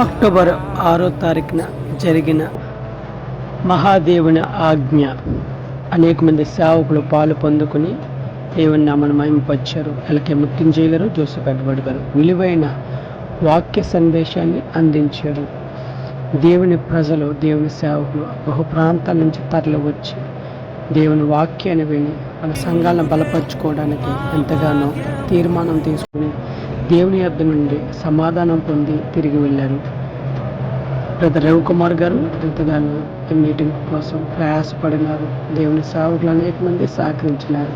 October 6వ తారీఖున జరిగిన మహాదేవుని ఆజ్ఞ అనేక మంది సేవకులు పాలు పొందుకుని దేవుని నామను మహిమపరిచారు. ఎల్కే మృత్యుంజయ గారు, జోసెఫ్ ఎడ్వర్డ్ గారు విలువైన వాక్య సందేశాన్ని అందించారు. దేవుని ప్రజలు, దేవుని సేవకులు బహు ప్రాంతాల నుంచి తరలి వచ్చి దేవుని వాక్యాన్ని విని మన సంఘాలను బలపరుచుకోవడానికి ఎంతగానో తీర్మానం తీసుకుని దేవుని యొద్ద నుండి సమాధానం పొంది తిరిగి వెళ్ళారు. బ్రదర్ రవికుమార్ గారు ఎంతగానో ఈ మీటింగ్ కోసం ప్రయాసపడినారు. దేవుని సేవకులు అనేక మంది సహకరించినారు.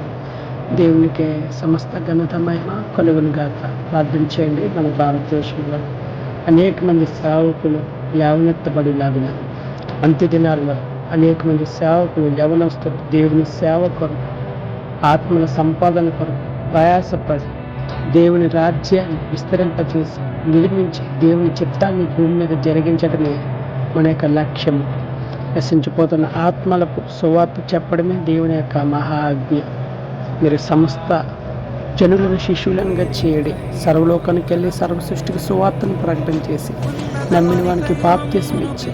దేవునికి సమస్త ఘనత మహిమ కలుగును గాక. ప్రార్థన చేయండి. మన భారతదేశంలో అనేక మంది సేవకులు లేవనెత్తబడిలాగిన అంత్య దినాల్లో అనేక మంది సేవకులు యవనస్తులు దేవుని సేవ కొరకు, ఆత్మల సంపాదన కొరకు ప్రయాసపడి దేవుని రాజ్యాన్ని విస్తరింపచేసి నిర్మించి దేవుని చిత్తాన్ని భూమి మీద జరిగించడమే మన యొక్క లక్ష్యం. నశించిపోతున్న ఆత్మలకు సువార్త చెప్పడమే దేవుని యొక్క మహా ఆజ్ఞ. మీరు సమస్త జనులను శిష్యులనుగా చేయడి, సర్వలోకానికి వెళ్ళి సర్వ సృష్టికి సువార్తను ప్రకటన చేసి నమ్మిన వానికి బాప్తిస్మం ఇచ్చి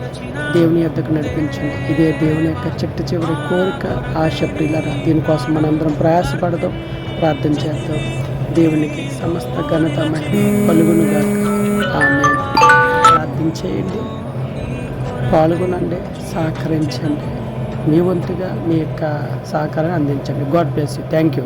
దేవుని యొద్దకు నడిపించండి. ఇదే దేవుని యొక్క చిట్ట చివరి కోరిక, ఆశ. ప్రియులారా, దీనికోసం మనందరం ప్రయాసపడదాం, ప్రార్థన చేద్దాం. దేవునికి సమస్త ఘనత మహిమ కలుగునుగా. ఆమేన్. ప్రార్థించేయండి, పాల్గొనండి, సహకరించండి. మీ వంతుగా మీ యొక్క సహకారాన్ని అందించండి. God bless you. Thank you.